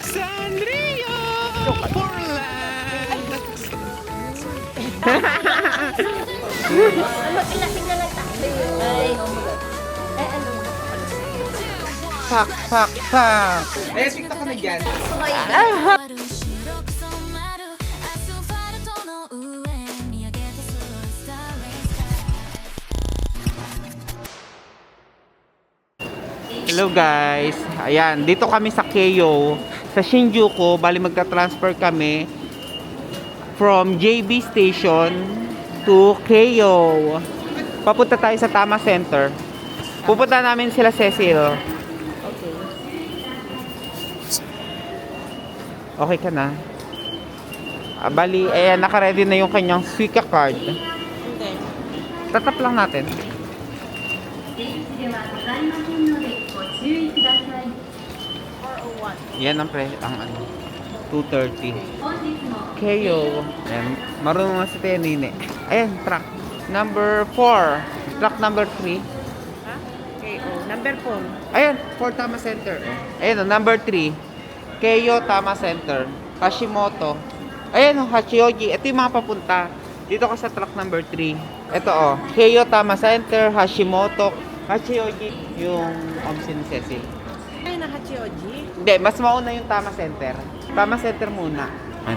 Sanrio Portland. Mag-ilasing na lang tayo. Ay, ano? Pak, pak, pak. Eh, TikTok ka na dyan. Hello guys. Ayan, dito kami sa Keio, sa Shinjuku. Bali magta-transfer kami from JB Station to Keio. Papunta tayo sa Tama Center. Pupunta namin sila Cecil. Okay. Okay ka na? Bali, ayan, naka-ready na yung kanyang Suica card. Okay. Tatap lang natin. Yan ang ano, 230. Keio. Ayan, marunong na si Tia Nini. Ayan, truck. Number 4. Truck number 3. Ha? Okay, oh. Number 4. Ayan, 4 Tama Center. Ayan, number 3. Keio Tama Center. Hashimoto. Ayan, Hachioji. Ito yung mga papunta. Dito ka sa truck number 3. Ito, Keio Tama Center, Hashimoto, Hachioji. Yung Omsin Cecil. Ay, na Hachioji. Hindi, mas mauna yung Tama Center. Tama Center muna.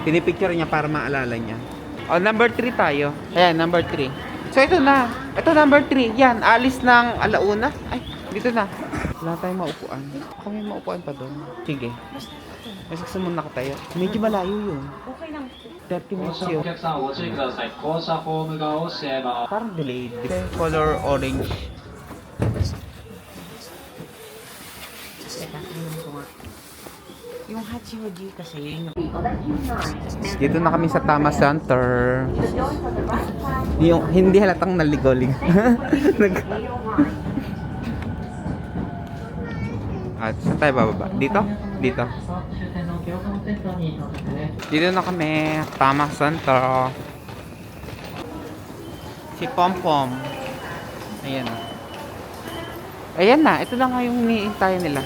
Pinipicture niya para maalala niya. Number 3 tayo. Ayan, number 3. So, ito na. Ito, number 3. Yan, alis ng alauna. Ay, dito na. Wala tayong maupuan. Baka may maupuan pa doon. Sige. Mas gusto muna ka tayo. Medyo malayo yun. Okay lang. 30 minutes yun. お客さんお注意ください。降車ホームが押せば Parang delayed. Color orange. Yung Hachioji kasi yun yung... Dito na kami sa Tama Center. Yung hindi halatang naligoling. At saan tayo bababa? Dito? Dito. Dito na kami. Tama Center. Si Pompom. Ayan. Ayan na. Ito na nga yung iniintayan nila.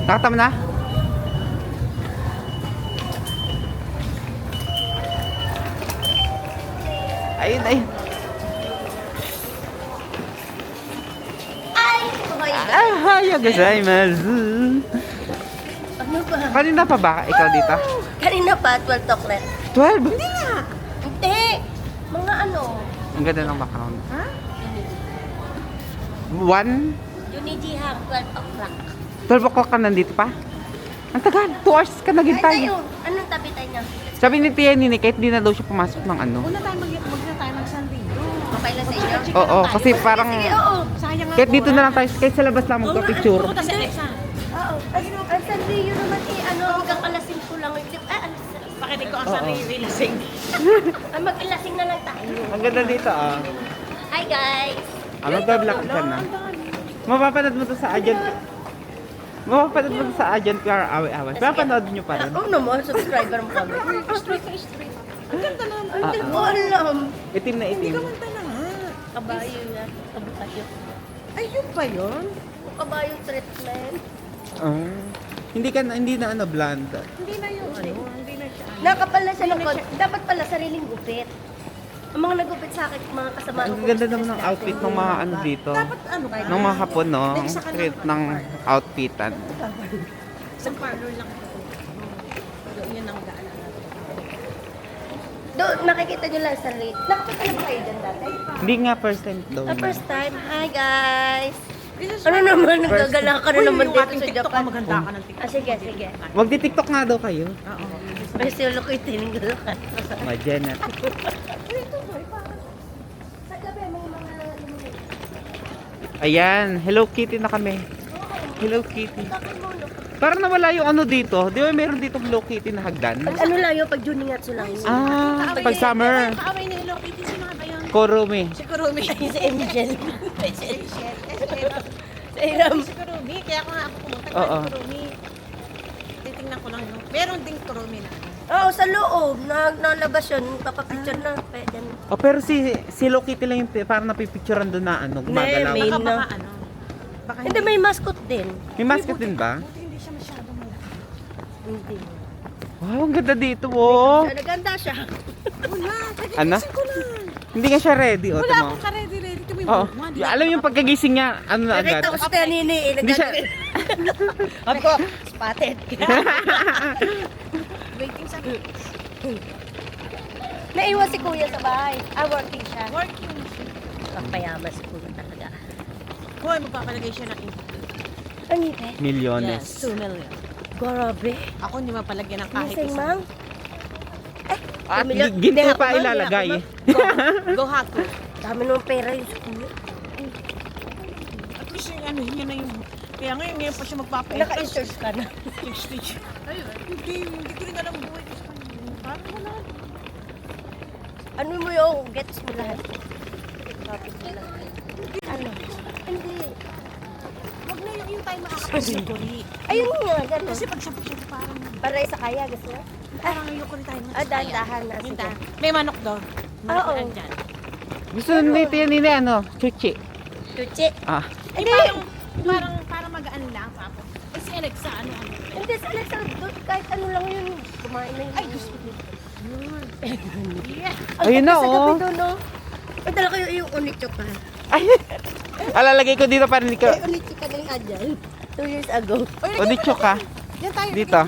Nakatama na? Ayun, ayun. Ay! Okay. Hayo gozaimasu. Ano ba? Kanina pa ba ikaw dito? Kanina pa, 12 o'clock. 12? Hindi nga. Hindi. Mga ano? Ang ganda ng background. Ha? 1? Junijihang, 12 o'clock. 12 o'clock ka nandito pa? Ang tagal. 2 hours ka Ay, naghintay. tayo. Anong tabi tayo niya? Sabi ni Tia Nini, kahit di na daw siya pumasok ng ano. Una tayo magna tayo ng Sanrio. Okay lang sa inyo? Oo, kasi parang Sige, oo. Sayang nga kahit po, dito na lang tayo, kahit sa labas lang magpa-picture. Pupunta sa Alexa. Oo. Ang Sanrio naman ano, hanggang alasing ko lang. Ano? Pakinig ko ang sarili lasing. Mag-ilasing na lang tayo. Ang ganda dito ah. Hi guys! Mag-vlog ka na. Mapapanood mo to sa agent. Mapapanood mo to sa agent PR away-away. Mapapanood nyo pa rin. Oo naman, subscriber mo kami. Straight to straight. Ang ganda na. Hindi ko alam. Itim na Hindi itim. ka manta na nga. Kabayo na. Kabayo. Ay, yun ba yun? Kabayo treatment. Ah. Hindi na ano, blonde. Hindi na yun. Ano? Hindi na siya. Nakapala siya ng dapat pala sariling gupit. Ang mga nagupit sa akin, mga kasama ko. Ang ganda naman ng outfit ng mga ano dito. Dapat ano kayo? Ng mga hapon, no? Ang Next, saka street ng ng outfitan. Isang parlor lang ito. Doon yun ang daan natin. Doon, nakikita nyo lang sa late. Nakapit na ba kayo dyan dati? Hindi nga first time daw. The first time. Hi guys! This is Ano naman, nagagala ka na Uy, naman yung dito ating sa TikTok, Japan. maganda ka ng TikTok. Sige, sige. Wag di TikTok nga daw kayo. Oo. May silo ko itinigil ka. Majanet. Sa gabi, may mga Ayan, Hello Kitty na kami. Hello Kitty. Parang nawala yung ano dito. Di ba meron dito Hello Kitty na hagdan? Pag ano lang yun, pag Juningatsu lang yun. Ah, pag summer. Kaaway ni Hello Kitty, sino nga ba yun? Korumi. Si Kurumi. Ay, si Angel. Sa Iram. Si Kurumi, kaya ko nga ako pumunta Oo. kay Kurumi. Titingnan ko lang yun. Meron ding Kurumi na. Oo, sa loob. Nalabas yun. Papapicture na. Pwede na. Oh, pero si Hello Kitty lang yung parang napipicturean doon na ano, gumagalaw. May- Baka no. ano. Baka Hindi, may mascot din. May mascot din ba? Buti hindi siya masyadong malaki. Hindi. Wow, ang ganda dito, oh. Naganda siya. Wala, Ano? kagigising ko lang. Hindi ka siya ready, oh. Wala Tama. akong ka-ready-ready. Ito may Oo. one. Alam mo yung pagkagising niya, ano na agad? Nakita ko si Tia Nini. Hindi siya... Sabi ko, spotted. Waiting sa Naiwan si Kuya sa bahay. Working siya. working machine. Papayaman si Kuya talaga. Hoy, magpapalagay siya ng ink. Ang ngipin? Milyones. Yes, 2 million. Grabe. Ako hindi mapalagyan ng kahit Gising, isa. mang. At Tumilyon. ginto Hindi pa ako, ilalagay. hindi ako, Go Haku. Dami nung pera yun sa Kuya. At least yung ano, yun na yung... Kaya ngayon pa siya magpapalit. Naka-insert ka na. Stitch. Hindi ko rin alam buhay ko sa kanya. Parang wala. Ano mo yung gets mo lahat? Ano? Hindi. Huwag na yung tayo makakapagsikuri. Ayun nga, gano'n. Kasi pag siya parang... Para sa kaya, gusto mo? Parang ayoko rin tayo Dahan-dahan na. Yung Sige. dahan. May manok daw. Manok Oo. na dyan. Gusto nito yan nila, ano? Chuchi. Tuchi. Ah. Hindi. Parang magaan lang. Tapos, eh si Alexa, ano? Hindi, sa Alexa, doon, kahit ano lang yun. Kumain na yun. Ay, gusto ko. Yeah. Ang Ayun na, ganda sa oh. gabi doon, no? Ay, dala ko yung unichoka. Ay, alalagay ko dito para hindi ka... Ay, unichoka na yung andyan. 2 years ago. O, di choka. Yan tayo. Dito.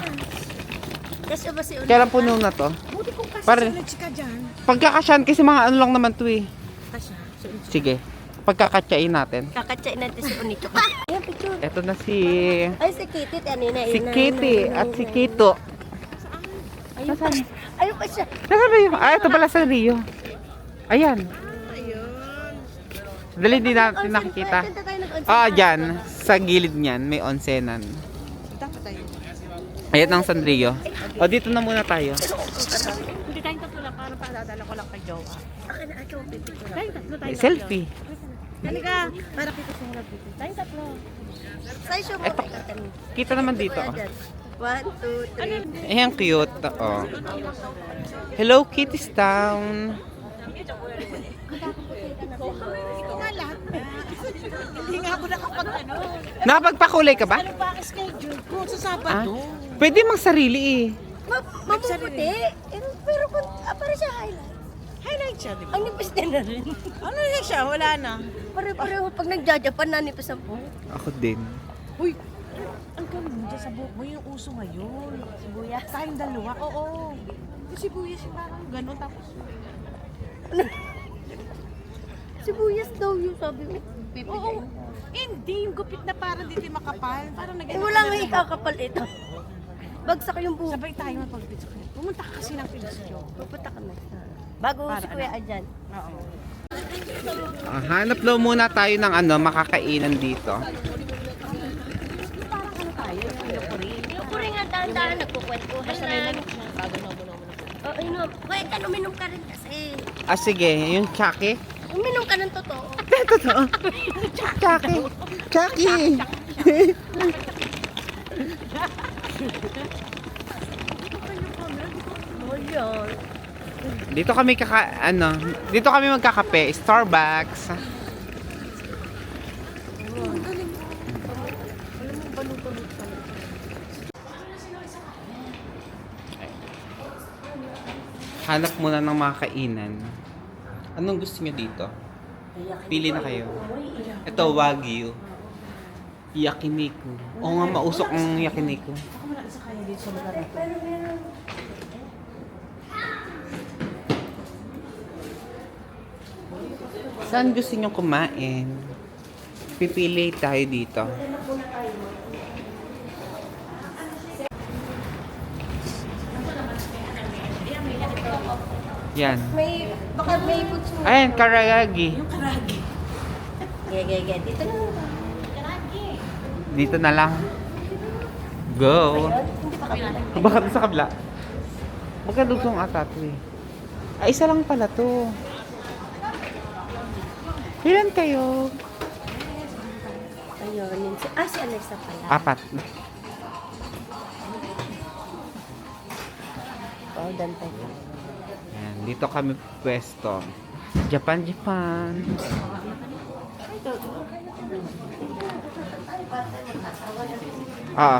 Kasi ba si unichoka? Kailan puno na to? Buti kong kasi Pare- sa chika dyan. Pagkakasyan kasi mga ano lang naman to eh. Kasya. Sige. Pagkakatsain natin. Kakatsain natin si unichoka. Ayan, picture. Eto na si... Ay, si Kitty. Ano Si Kitty at si Kito. Ayun pa siya. Ayun pa siya. Nasaan ba yung... Ah, ito pala sa Rio. Ayan. Ayun. Dali di natin nakikita. Ah, dyan. Sa gilid niyan, may onsenan. Dapat tayo. Ayan ang San Rio. O, dito na muna tayo. Hindi tayong tatlo lang. Para paalala ko lang kay Jowa. Akin na, ito. Picture. Tayong tatlo tayo. Selfie. Halika. Para kita sa harap dito. Tayong tatlo. Size mo. Eto. Kita naman dito. Oh. 1, 2, 3. Ayan, cute. Oh. Hello, Kitty's Town. Ito nga lahat na. Hindi nga ako nakapag ano. Nakapagpakulay ka ba? Ano ba ang schedule ko sa Sabado? Pwede mang sarili eh. Mamuputi. Pero kung para siya highlight. Highlight siya, di ba? Ang nipis din na rin. Ano na siya? Wala na. Pare-pareho pag nagjajapan na nipis ang buhok. Ako din. Uy, ang gawin mo dyan sa buhok mo, yung uso ngayon. Sibuyas. Tayong dalawa, oo. Yung sibuyas yung parang gano'n, tapos... Sibuyas daw yung sabi mo. Oo. Hindi, yung gupit na parang dito yung makapal. Parang Eh wala nga ikakapal ito. Bagsak yung buhok. Sabay tayo magpagpit sa kanya. Pumunta ka kasi ng Pilisyo. Pupunta ka na. Bago Para si Kuya Adjan. Oo. Hanap daw muna tayo ng ano, makakainan dito. Parang ano tayo, yung Yokori. Yung puri nga dahan-dahan nagkukwentuhan Basta na. may manok siya. Bago na uminom. Oo, inom. Kuya Adjan, uminom ka rin kasi. Ah, sige. Yung Chucky. Uminom ka ng totoo. Totoo. Chucky. Chucky. Oh, yun. Dito kami dito kami magkakape, Starbucks. Hanap muna ng mga kainan. Anong gusto niyo dito? Pili na kayo. Ito, Wagyu. Yakiniku. Oo nga, mausok ang yakiniku. Ako muna isa kaya dito sa lugar na to. Saan gusto niyo kumain? Pipili tayo dito. Yan. Baka may butso. Ayan, karayagi. Yung karagi. Gege. Dito na. Dito na lang. Go. Hindi pa kami. Baka doon sa kabila. Magkadugtong ata to eh. Ay, isa lang pala to. Ilan kayo? Ayun. Si Alexa pala. 4. Oo, dantay. Ayan, dito kami pwesto. Japan.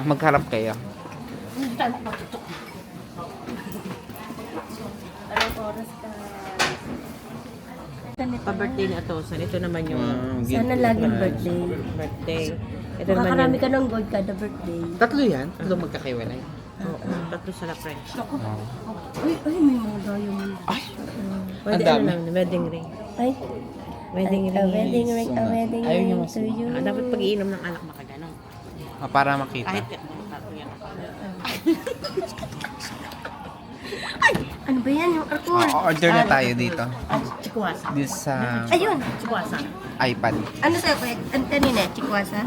Magharap kayo. Anong oras ka? Pa-birthday na ito. Ito naman yung Sana laging birthday. birthday. Ito naman Makakarami yung... ka ng gold kada birthday. Tatlo yan? Tatlo magkakaiwalay. Oo, tatlo sa La French. Uy, may mga diamond. Ay! Pwede Ang dami. ano lang, wedding ring. Ay, Wedding a ring. wedding ring, a wedding Ayaw niya ring to you. Dapat pag-iinom ng alak makaganon. Para makita. Kahit tatlo yan. Ano ba yan? Yung alcohol? Order na tayo dito. Chikwasa. Dito sa Ayun! Chikwasa. iPad. Ano sa'yo, kuya? Ang kanina, chikwasa?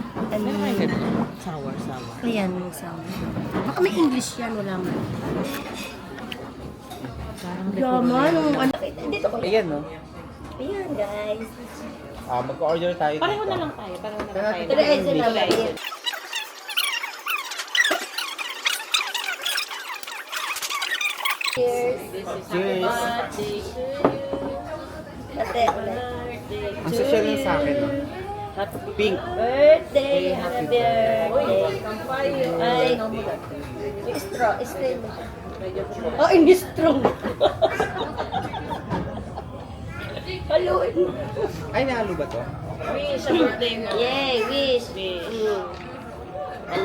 Sour. Ayan, yung sound. Baka may English yan, wala man. Yaman, ano? Dito ko. Ayan, no? Ayan, guys. Mag-order tayo dito. Pareho na lang tayo. Pero ayun sila naman. Cheers. Cheers! Ate, ulit. Ang social lang sa akin, no? Pink. Birthday, happy birthday. Ay, straw mo siya. Oh, hindi strong. Haluin mo. Ay, nahalo ba to? Wish sa birthday mo. Yay, wish.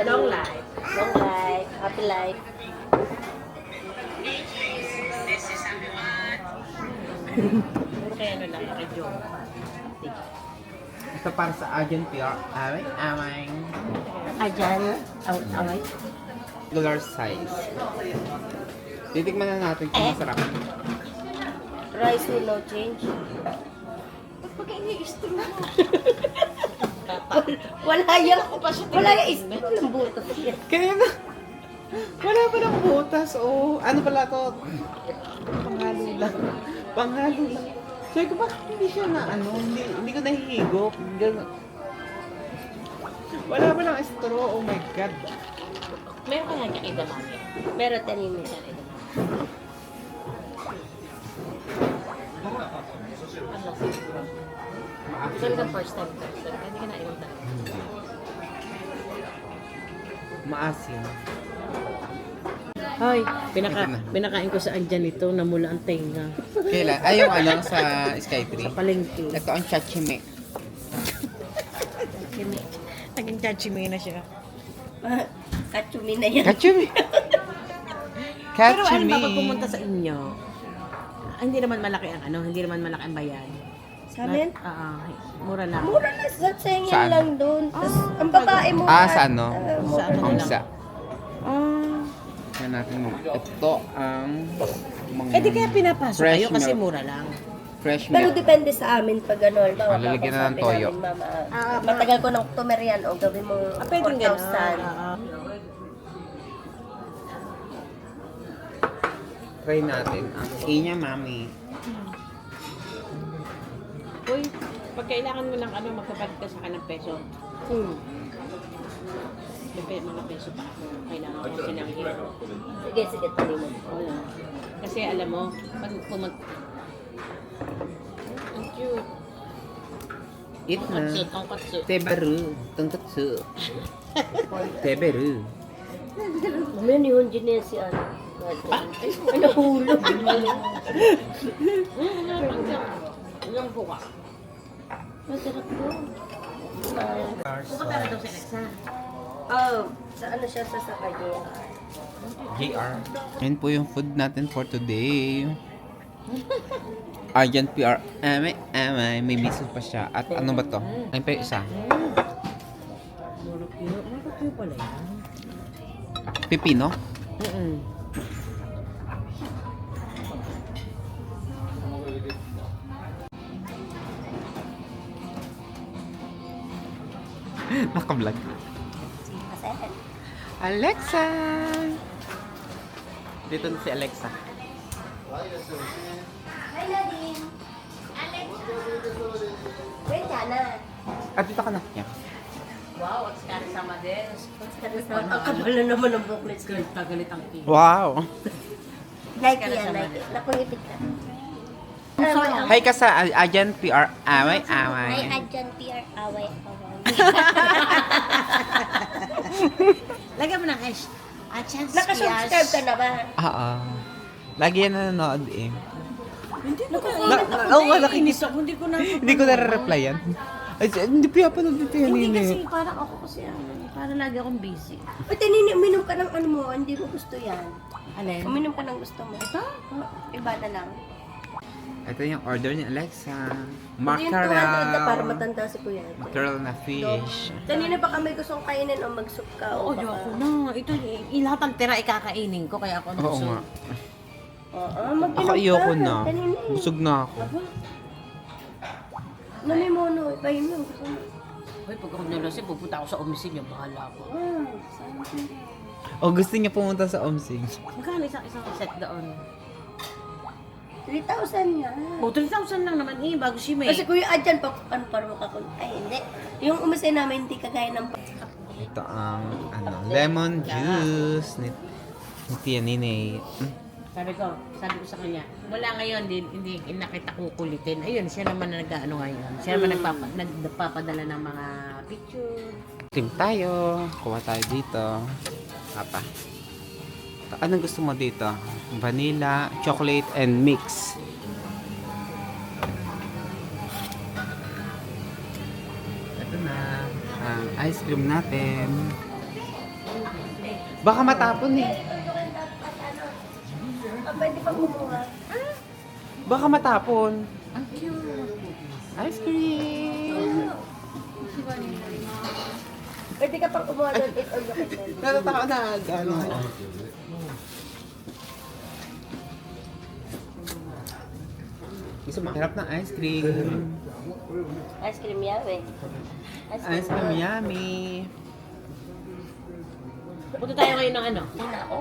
Long life. Long life. Happy life. Puro kaya ano lang, kay Joe. Ito para sa Agent PR. Amay. Ayan. Away. Regular size. Titikman na natin kung masarap. Rice with no change. Pag ini-straw mo. Wala yan. Wala yung straw ng butas yan. Kaya na. Wala pa ng butas. Oh, ano pala to? Panghalo lang. Panghalo lang. Sabi ko, bakit hindi siya na ano? Hindi ko nahihigop. Wala pa ng straw. Oh my God. Meron kaya niya idamami. Pero tanin mo siya. Saan ka first time ka? Hindi ka na iwan talaga. Maasim. Hoy, pinakain ko sa andyan ito, namula ang tenga. Kailan? Ay, yung ano sa Skytree. Sa palengke. Ito ang chachime. Naging chachime na siya. Katsumi na yan. Kachime. Pero ano Kachime. ba pag pumunta sa inyo? Hindi naman malaki ang ano, hindi naman malaki ang bayan. Sa amin? Mura lang. Mura na. Sa sengin Saan? lang doon. Tas, ang babae mo. Sa ano? Sa ano Ang lang. isa. Yan natin mo. Ito ang mga Eh di kaya pinapasok fresh kayo kasi milk. mura lang. Fresh Pero milk. depende sa amin pag ano. Halimbawa, Lalagyan na ng sabi toyo. namin, Mama, matagal ko ng tumerian o gawin mo Pwedeng 4,000. gano'n. Try natin. Ang inya, mami. Uy, pag kailangan mo ng ano, magkabalik ka sa kanang peso. May mga peso pa ako. Kailangan ko sinangin. Sige, tuloy mo. Wala. Kasi alam mo, pag ang cute. Eat na. Tongkatsu. Tebaru. Tungkatsu. Tebaru. Mamaya ni Honjin na yan si ano. Ay, nahulog. Ilang buka. Masarap po. Buka para daw sa Alexa. Oh, sa ano siya sa sakaya. JR. Yan po yung food natin for today. Agent PR. May miso pa siya. At ano ba to? Ayun pa yung isa. Marapyo pala yan. Pipino? Naka-vlog. Alexa! Dito na si Alexa. Hi, Nadine. Alex. Wait ka na. At dito ka na. Yan. Wow, at kari sama din. Ang kabala naman ng booklet ko. Tagalit ang king. Wow! Nike yan, Nike. Napangipit ka. Hi ka sa Agent PR. Away. Ay, Adjan PR, away. Lagyan mo ng hash. Chance Nakasubscribe ka na ba? Oo. Lagi yan nanonood eh. Hindi ko Oo nga, nakikinig. Hindi ko na. Hindi ko na-replyan. Ay, hindi pa yapanood dito yan, Hindi kasi Nini. parang ako kasi parang lagi akong busy. Uy, Tinini, uminom ka ng ano mo, hindi mo gusto yan. Alin? Uminom ka ng gusto mo. Ito? Iba na lang. Ito yung order ni Alexa. Hindi yung 200 na para Mackerel. matanda si Kuya. Mackerel na fish. Kanina pa kami gustong kainin o mag-soup ka o Oo, baka... ayoko na. Ito, lahat ng tira ikakainin ko, kaya ako Oo gusto. nga. Oo, mag-inom Ako ayoko ka. na. Kanina eh. Busog na ako. Namimono, ipahin mo. Gusto mo. Hoy, pag ako nalasing, pupunta ako sa omisin niya, bahala ako. Sana sila. O gusto niya pumunta sa Omsing. Magkano isang set doon? 3,000 yan. Oh, 3,000 lang naman bago si May. Kasi Kuya Adjan, ano para makakul... Ay, hindi. Yung umisay namin, hindi kagaya ng... Ito ang lemon juice ni Tia Nini. Sabi ko sa kanya, mula ngayon, hindi nakita kukulitin. Ayun, siya naman na nag-ano ngayon. Siya naman nagpapadala ng mga picture. Cream tayo. Kuha tayo dito. Papa. Anong gusto mo dito? Vanilla, chocolate, and mix. Ito na. Ang ice cream natin. Baka matapon eh. Pwede pa kumuha. Baka matapon. Ice cream. Pwede ka pang kumuha doon, eat all you can eat. Natatawa na agad. Gusto mo? Harap ng ice cream. Ice cream yummy. Ice cream yummy. Punta tayo ngayon ng ano? Ay, nako.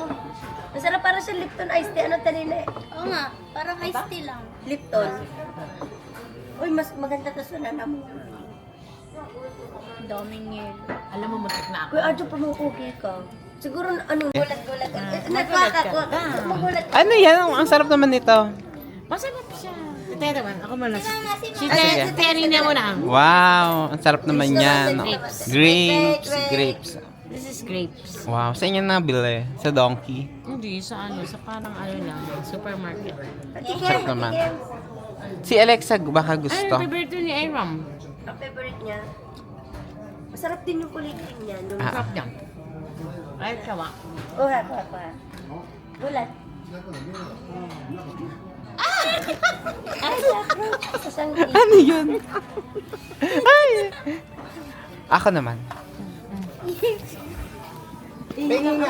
Masarap para sa Lipton iced tea. Ano tanina eh? Oo nga, parang iced tea lang. Lipton. Uy, mas maganda to sa nanamo. Daming yelo. Alam mo, matik na ako. Kuya Adjo, pumukugi ka. Siguro ano, gulat-gulat ka. Nagwaka ko. Magulat ka. Ano yan? Ang sarap naman nito. Masarap siya. Ito naman, ako muna. Si sige. Terry na muna. Wow, ang sarap naman yan. Grapes. Grapes. This is grapes. Wow, sa inyo nabili? Sa Donkey. Hindi, sa parang ano lang, supermarket. Sarap naman. Si Alexa, baka gusto. Ay, favorite ni Iram. Ang favorite niya. Masarap din yung kulitin niya. Yung... Ah. Sarap niya. Ay, sawa. Oh, hapa. Gulat. Ay, sakro. Sasanggi. Ano yun? Ay! Ako naman. Tingnan nga.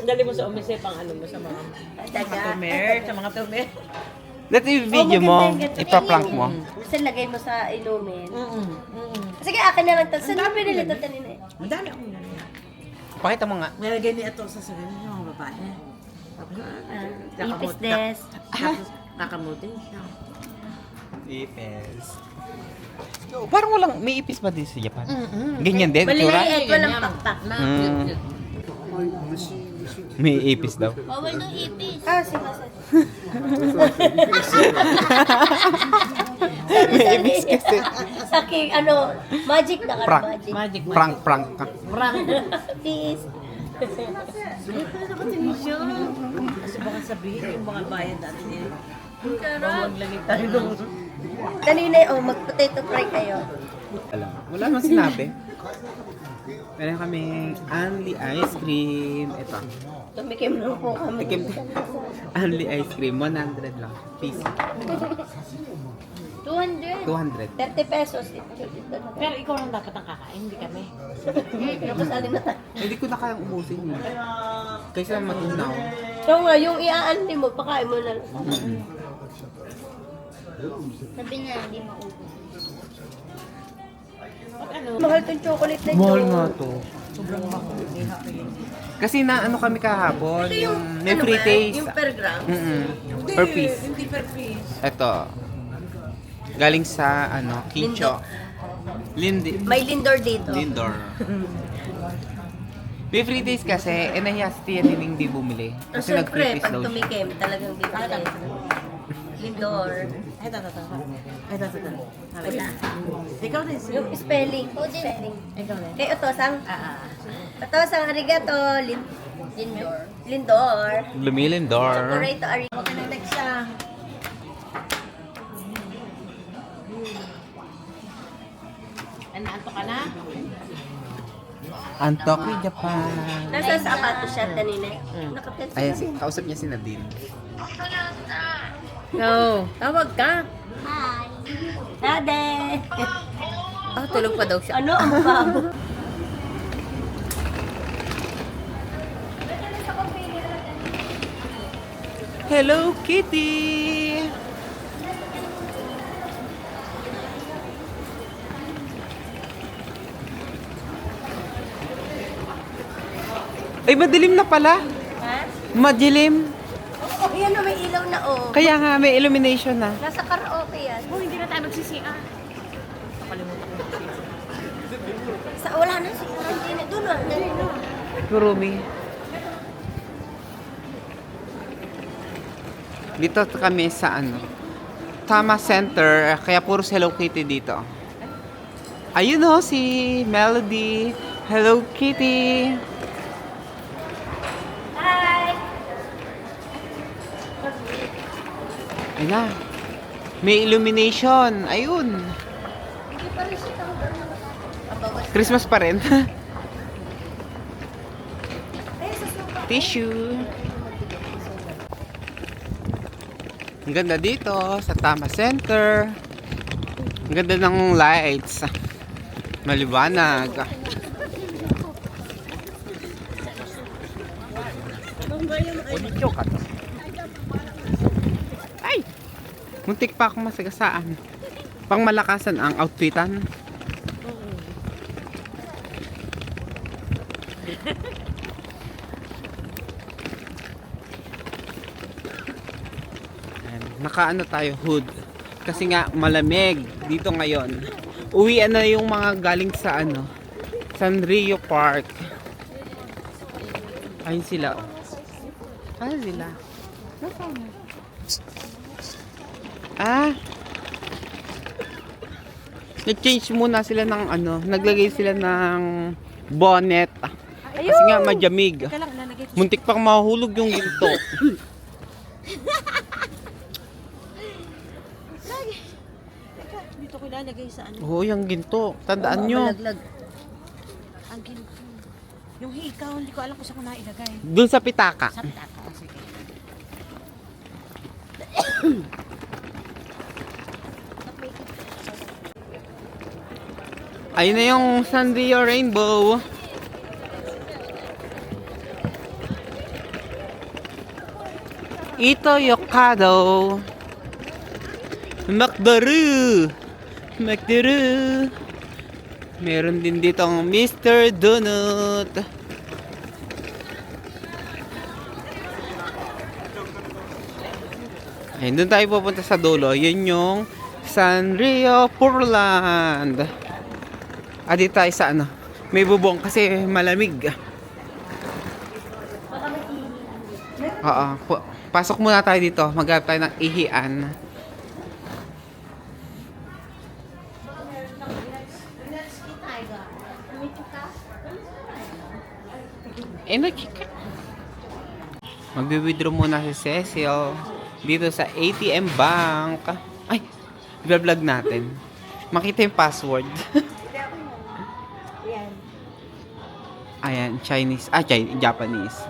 Dali mo sa umise pang ano mo sa mga tumer. Dito yung video mo, ipaprank mo. Kasi lagay mo sa inumin. Mm. Sige, akin na lang to. Saan mo pinili ito tanina eh? Madami akong nalala. Pakita mo nga. Nalagay niya ito sa sabi niya, mga babae. Ipis des. Tapos, kakamutin siya. Ipis. Parang walang, may ipis ba din sa Japan? Ganyan din, tsura? Maliit, walang pakpak. May ipis daw. Bawal ng ipis. Ah, si Masan. May ipis kasi. Sa aking, ano, magic na ka Prank. magic. Magic. Prank ka. Tis. Kasi baka sabihin yung mga bayad natin eh. Huwag lagi tayo nung... Kanina, oh, mag-potato fry kayo. Wala naman sinabi. Meron kaming only ice cream. Ito. Tumikim lang po kami. Tikim. Only ice cream. 100 lang. Piso. 200. 200. 30 pesos. Pero ikaw lang dapat ang kakain, hindi kami. Nakasali na tayo. Hindi ko na kayang ubusin yun. Kaysa matunaw. So nga, yung iaanti mo, pakain mo na lang. Sabi niya, hindi maubos. Pag ano, Mahal tong chocolate na ito. Mahal nga to. sobrang mahal. Kasi na ano kami kahapon. Ito Yung may ano free ba? taste. Yung per gram. Per piece. Hindi per piece. Ito. Galing sa ano, Kincho. May Lindor dito. Lindor. May free taste kasi, nahiya si Tia Nining di bumili. So, Kasi nag-free syempre, taste pag daw siya. tumikim, talagang bibili. Lindor. Ito. Wait lang. Ikaw din. Yung spelling. Spelling. Ikaw din. Kay Otosang. Otosang arigato. Lindor. Lindor. Lumilindor. Chocolate arigato. Huwag ka nang nagsa. Ano ka na? Antok ni Japan. Nasa sapato siya kanina. Nakatensi. Ayan, kausap niya si Nadine. No. Tawag ka. Hi. Ade. Tulog pa daw siya. Ano ang babo? Hello, Kitty! Ay, madilim na pala. Ha? Madilim. Oh, yan o, may ilaw na oh. Kaya nga, may illumination na. Nasa karaoke yan. Hindi na tayo magsisian. Nakalimutan ko. Wala na si Quarantine. Doon na. Dali na. Kurumi. Dito kami sa Tama Center, kaya puro Hello Kitty dito. Ayun o, si Melody. Hello Kitty. Hi! Ayun na. May illumination. Ayun. Hindi pa rin siya tayo. Christmas pa rin. Ay, sa sofa. Tissue. Ang ganda dito sa Tama Center. Ang ganda ng lights. Maliwanag. Ay! Muntik pa akong masagasaan. Pang malakasan ang outfitan. Nakaano tayo hood kasi nga malamig dito ngayon. Uwian na yung mga galing sa Sanrio Park. Ayun sila. Ayun sila. Nag-change muna sila ng naglagay sila ng bonnet. Kasi nga madyamig. Muntik pang mahulog yung ginto. Dito ko ilalagay sa Oo, yung ginto. Tandaan nyo. Malaglag. Ang ginto. Yung hikaw, hindi ko alam kung saan ko na ilagay. Dun sa pitaka. Sa pitaka. Sige. Ayun na yung Sanrio Rainbow. Ito Yokado. Makdaru. Meron din dito ang Mr. Donut. Ayun, doon tayo pupunta sa dulo. Yun yung Sanrio Portland. Dito tayo sa may bubong kasi malamig. Oo. Pasok muna tayo dito. Maghanap tayo ng ihian. Nakika. Magwi-withdraw muna si Cecil dito sa ATM Bank. Ay, i-vlog natin. Makita yung password. Ayan, Chinese. Japanese.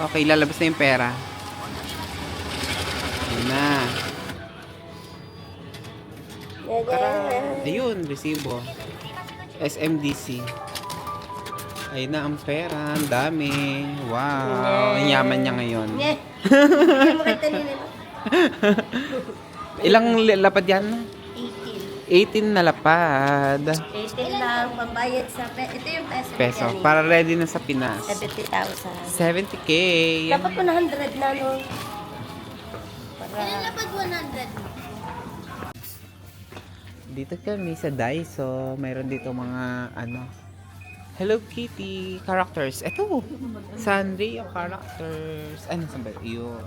Okay, lalabas na yung pera. Ayan na. Ayun, resibo. SMDC. Ayun na ang pera. Ang dami. Wow. Ang yaman niya ngayon. Hindi mo kita nila. Ilang lapad yan? 18 na lapad. 18 lang, pambayad sa ito yung peso. Para ready na sa Pinas. 70,000. 70K. Dapat 100 na, no? Ilan lapad 100? Dito kami sa Daiso. Mayroon dito mga ano, Hello Kitty characters. Ito, Sanrio characters. Ano sa ba? Yun.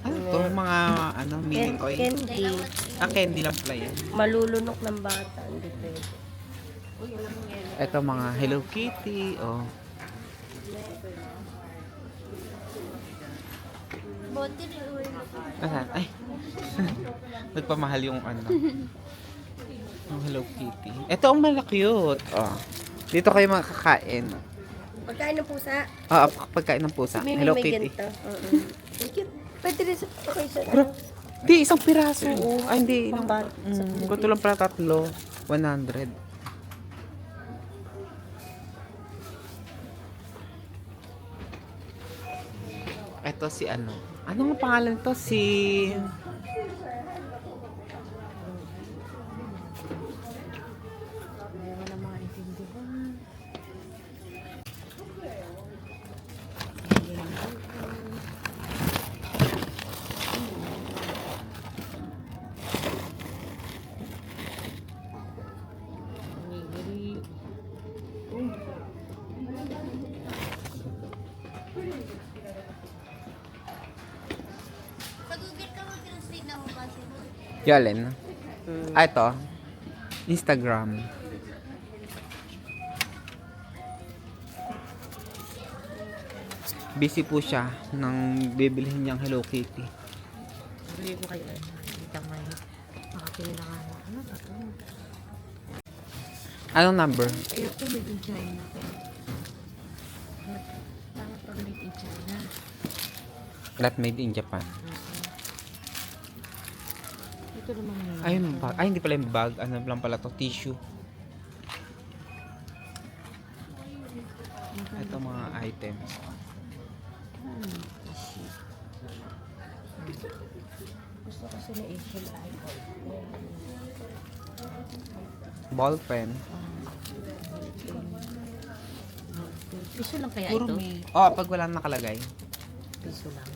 Ano to? Mga ano, mini toy. Candy. Candy lang pala yan. Malulunok ng bata. Hindi pwede. Ito mga Hello Kitty. Oh. Bote ni Uy. Asan? Ay. Nagpamahal yung ano. Yung Hello Kitty. Ito ang malaki-cute. Oh. Dito kayo makakain. Pagkain ng pusa. Pagkain ng pusa. May Hello may Kitty. ganito. Cute. Pwede rin sa occasion. Bro, di, isang piraso. Oh. Ay, hindi. Pambat. Gusto lang pala tatlo. 100. Ito si ano. Ano nga pangalan to? Si... Meron na mga intindihan. Onigiri. Sa Google ka mag-translate na mo ba siya? Yalen. Ito. Instagram. Busy po siya nang bibilihin niyang Hello Kitty. Bili ko kayo. Kita may makapili na nga. Ano ba ito? Anong number? Ito made in China. Tama to made in China. Not made in Japan. Ito naman yun. Ayun, bag. Ay, hindi pala yung bag. Ano lang pala to? Tissue. Ito mga items. Gusto kasi na Asian icon. Ball pen. Piso lang kaya Puro ito? may... Oh, pag wala nakalagay. Piso lang.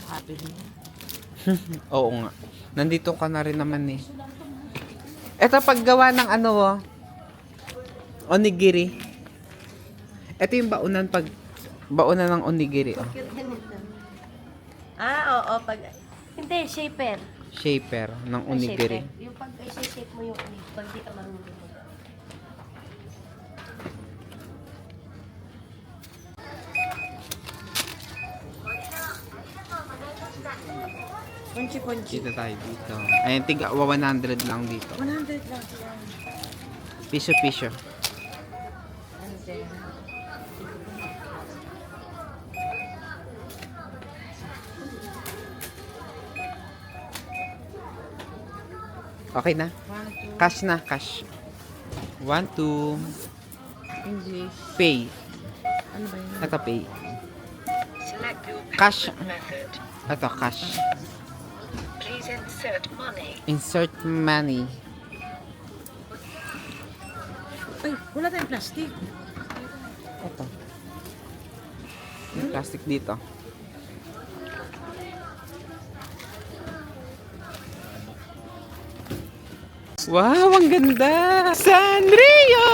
Happy din. Oo nga. Nandito ka na rin naman eh. Ito paggawa ng ano oh. Onigiri. Ito yung baunan ng onigiri oh. Cute ganito. Oo. Pag... Hindi, shaper. Shaper ng Ay, onigiri. shaper. Yung pag shape mo yung pag di ka marunong. Ponchi-ponchi. Dito tayo dito. Ayan, tiga 100 lang dito. 100 lang. Piso-piso. Ano siya? Okay na? Cash na, cash. 1, 2, English. pay. Ano ba yun? Ito pay. Cash. Ito, cash. Please insert money. Insert money. Ay, wala tayong plastic. Ito. May plastic dito. Wow, ang ganda! Sanrio!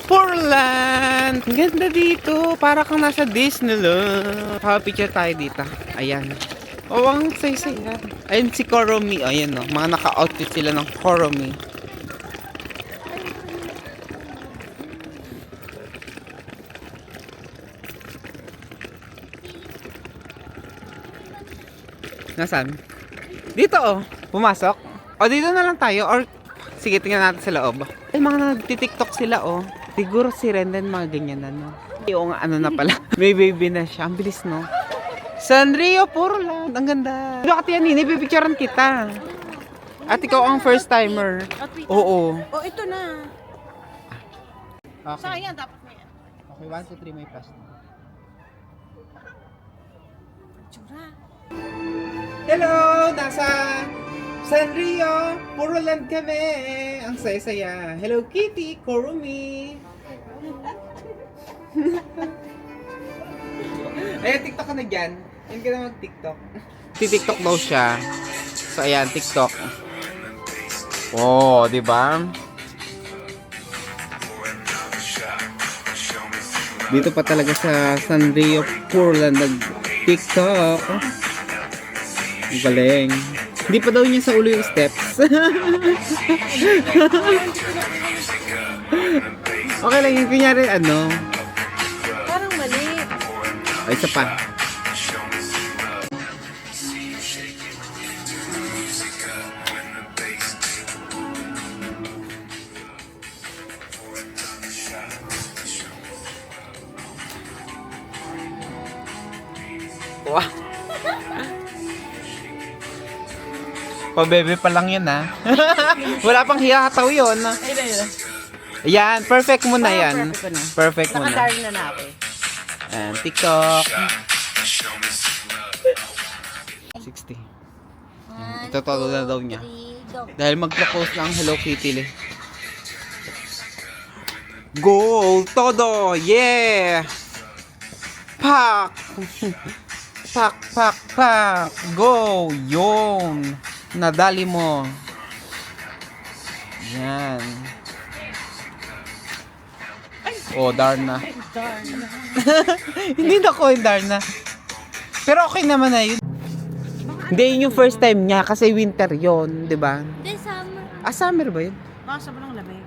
Portland! Ang ganda dito. Para kang nasa Disneyland. Picture tayo dito. Ayan. Oh, ang say-say. Ayun si Koromi. Ayan no. Mga naka-outfit sila ng Koromi. Nasaan? Dito oh. Pumasok. O dito na lang tayo. Or sige, tingnan natin sa loob. Ay, mga nagtitiktok sila oh. Siguro si Renden mga ganyan na no. Yung ano na pala. May baby na siya. Ang bilis no. Sanrio Portland. Ang ganda. Look at yan, pipicturean kita. At ikaw ang first timer. Oo. Oh, ito na. Okay. Sayang, dapat may Okay, 1, 2, 3 may plus. tsura. Hello! Nasa Sanrio, Portland kami. Ang saya-saya. Hello Kitty, Kurumi. Ay, TikTok ka na dyan. Yan ka na mag-TikTok. TikTok daw siya. So, ayan, TikTok. Oh, di ba? Dito pa talaga sa Sanrio Portland nag-TikTok. Ang galing. Hindi pa daw niya sa ulo yung steps. Okay lang yung kunyari ano. Parang mali. Ay, isa pa. Wow. Pabebe pa lang yun ha. Wala pang hiyataw yun. Yan, perfect mo na yan. Perfect ko na. Perfect mo na. Naka-dark na ako eh. Ayan, TikTok. 60. Ito todo na daw niya. Dahil magpo-post na ang Hello Kitty. Go! Todo! Yeah! Pak! Pak, pak, pak! Go! Yun! Nadali mo. Yan. Oh, Darna. Hindi na ko yung Darna. Pero okay naman na yun. Hindi, yun yung first time niya kasi winter yon, di ba? Then summer. Ah, summer ba yun? Baka sa lamig.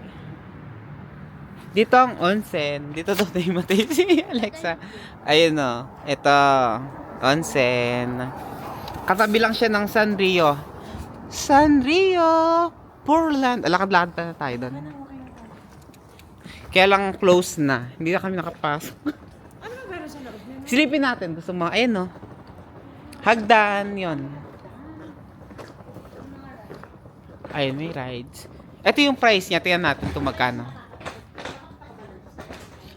Dito ang onsen. Dito daw tayo matay si Alexa. Ayun o. Ito. Onsen. Katabi lang siya ng Sanrio. Sanrio Portland. Lakad-lakad pa na tayo doon. Kaya lang close na. Hindi na kami nakapasok. Ano ba meron sa loob? Silipin natin. Gusto mo. Ayun o. Hagdan. Yun. Ayun, may rides. Ito yung price niya. Tingnan natin kung magkano.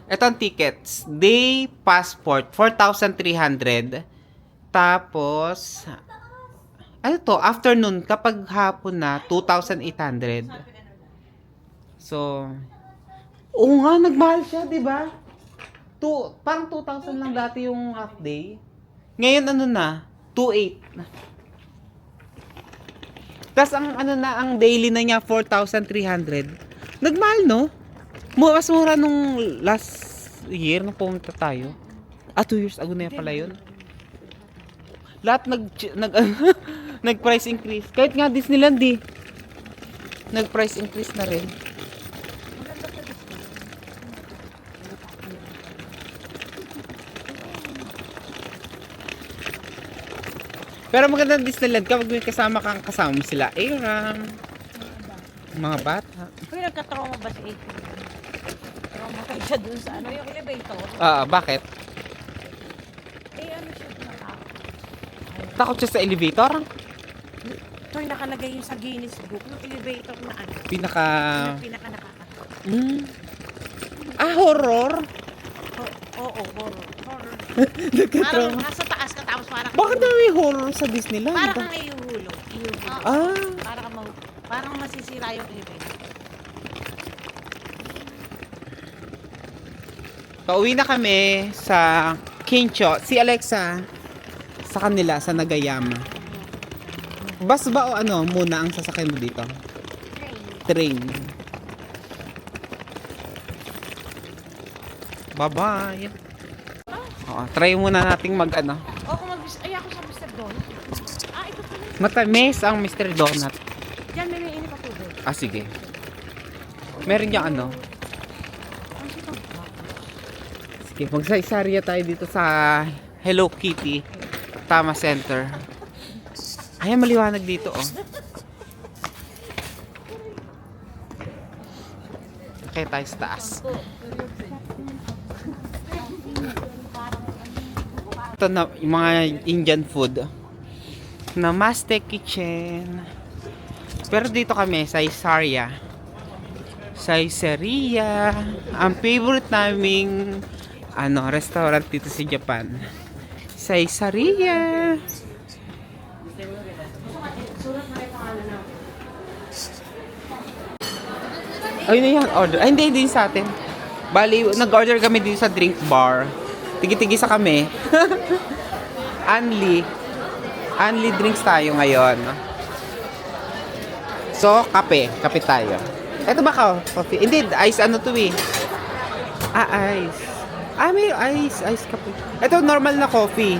Ito ang tickets. Day passport, 4,300. Tapos, ano to? Afternoon, kapag hapon na, 2,800. So, oo nga, nagmahal siya, di ba? Parang 2,000 lang dati yung half day. Ngayon, ano na? 2,800. Tapos, ang daily na niya, 4,300. Nagmahal, no? Mas mura nung last year nung pumunta tayo. 2 years ago na pala yun. Lahat nag price increase. Kahit nga Disneyland nag price increase na rin. Pero maganda Disneyland kapag may kasama mo sila. Aaron, mga bata. Uy, nagka-trauma ba si April? Trauma kayo siya dun sa ano, yung elevator. Bakit? Ano siya natakot. Takot siya sa elevator? Ito yung nakalagay yung sa Guinness Book, yung elevator na ano. Pinaka Pinaka-nakakatakot. Horror? Oo, horror. Nagka-trauma. Parang nasa taas ka tapos parang... Bakit na may horror sa Disneyland? Parang kang ihuhulog. Parang masisira yung elevator. Pauwi na kami sa Kincho. Si Alexa sa kanila, sa Nagayama. Bus ba o ano muna ang sasakyan mo dito? Train. Bye-bye. Try muna nating mag-ano. Kung ay ako sa Mr. Donut. Ito pala. Matamis ang Mr. Donut. Diyan, may inip ako doon. Sige. Meron niyang ano. Sige, magsaysarya tayo dito sa Hello Kitty Tama Center. Ayan, maliwanag dito, Okay, tayo sa taas. Ito na, yung mga Indian food. Namaste Kitchen. Pero dito kami sa Saisaria. Ang favorite naming restaurant dito sa Japan. Saisaria. Ayun na yan, order. Ay, hindi sa atin. Bali, nag-order kami dito sa drink bar. Tigi-tigi sa kami. Only drinks tayo ngayon. So, kape. Kape tayo. Ito ba coffee? Hindi, ice ano to eh. Ice. May ice. Ice kape. Ito, normal na coffee.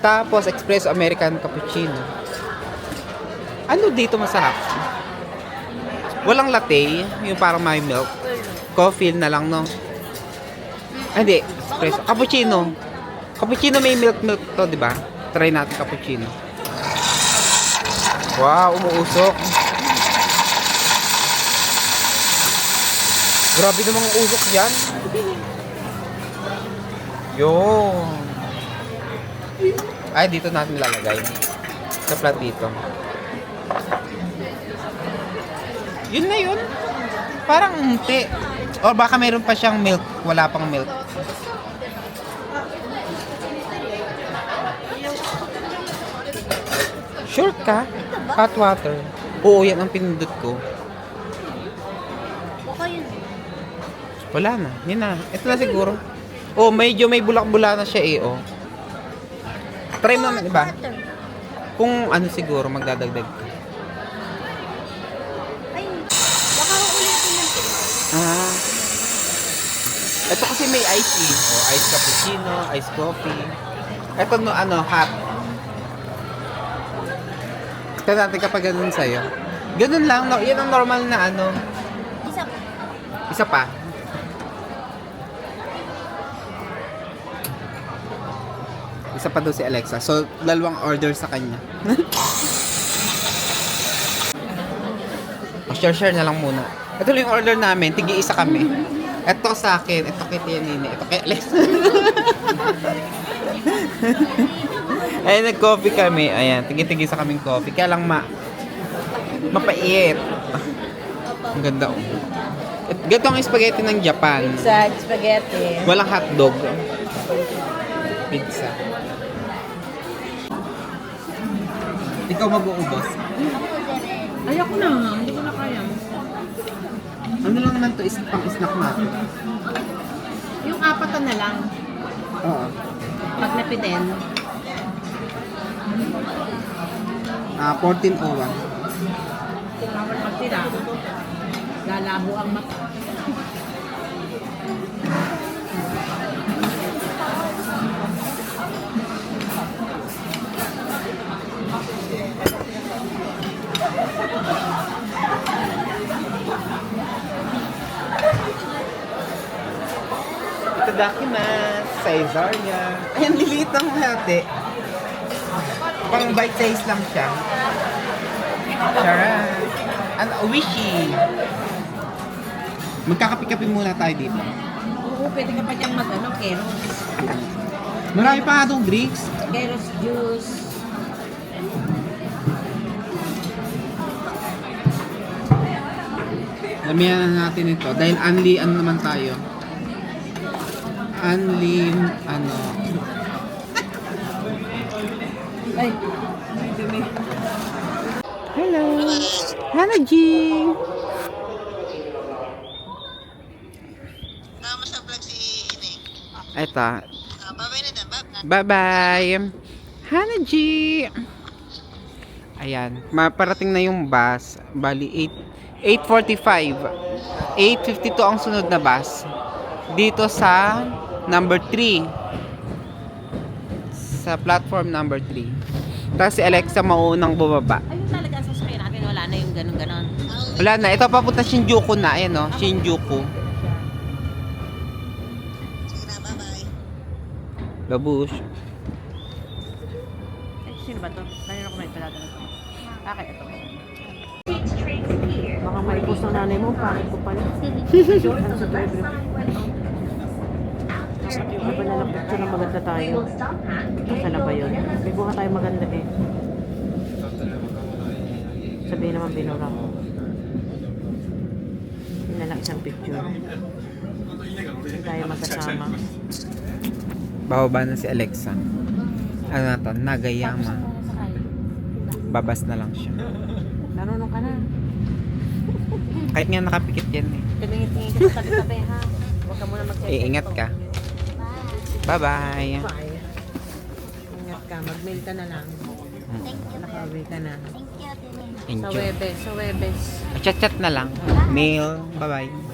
Tapos, espresso American cappuccino. Ano dito masarap? Walang latte. Yung parang may milk. Coffee na lang, no? Hindi. Espresso. Cappuccino. Cappuccino may milk to, di ba? Try natin cappuccino. Wow, umuusok. Grabe namang usok yan. Yun. Ay, dito natin lalagay. Sa platito. Yun na yun. Parang unti. O baka mayroon pa siyang milk. Wala pang milk. Sure ka? Hot water. Oo, yan ang pinindot ko. Baka yun. Wala na. Yan na. Ito na siguro. Oh, medyo may bulak-bula na siya eh, oh. Try mo naman, iba? Water. Kung ano siguro, magdadagdag. Ay, baka ulitin ng Ah. Ito kasi may ice eh. Oh, ice cappuccino, ice coffee. Ito no, ano, hot. Ito natin kapag ganun sa'yo. Ganun lang, no? Yan ang normal na ano. isa pa. Isa pa. Isa pa daw si Alexa. So, dalawang order sa kanya. Share na lang muna. Ito lang yung order namin. Tigi-isa kami. Ito sa akin. Ito kay Tia Nini. Ito kay Alexa. Ayan, nag-coffee kami. Ayan, tigi-tigisa kaming coffee. Kaya lang mapait. Ang ganda, oh. Ganito ang spaghetti ng Japan. Sa spaghetti. Walang hotdog. Pizza. Ikaw mag-uubos. Ayoko na. Hindi ko na kaya. Ano lang naman to, pang-snack natin. Yung apatan na lang. Oo. Pag napitin. 1401. Bawal magtira. Lalabo ang mata. Itadakimasu. Caesarea. Ayan, liliit ng hati. Pang bite size lang siya. Charot. Ano, wishy. Magkakapi-kapi muna tayo dito. Oo, pwede ka pa diyang mag-ano, keros. Marami pa nga itong drinks. Keros juice. Lamihan na natin ito. Dahil only, ano naman tayo. Only, ano. Ay, Hello. Hana G. Tama sa vlog si Ining. Ito. Babay na din, Bye-bye. Hana G. Ayan. Maparating na yung bus. Bali, 8:45. 8:52 ang sunod na bus. Dito sa number 3. Sa platform number 3. Tapos si Alexa maunang bumaba. ayun talaga ang sasakyan natin. Wala na yung ganun-ganon. Wala na. Ito papunta Shinjuku na. Ayan o. Shinjuku. Sige na, bye-bye. Babush. Ay, sino ba to? Kanina ko may paladala. Okay, ito. Baka maipos ng nanay mo. Pangit ko pala. Ano sa driver? Yung iba na lang picture na maganda tayo. Saan na ba yun? May buha tayo maganda eh. Sabihin naman binura ko. Yun na lang isang picture. Hindi tayo magkasama. Bababa na si Alexa. Ano na to? Nagayama. Babas na lang siya. Marunong ka na. Kahit nga nakapikit yan eh. Tingin-tingin ka sa tabi-tabi ha. Huwag ka muna mag-check. Iingat ka. Bye-bye. Bye. Ingat ka. Mag-mail ka na lang. Thank you. Nakauwi ka na. Thank you. kay Ate Nene. Sa Enjoy. Webes, sa Webes. Chat-chat na lang. Mail. Bye-bye.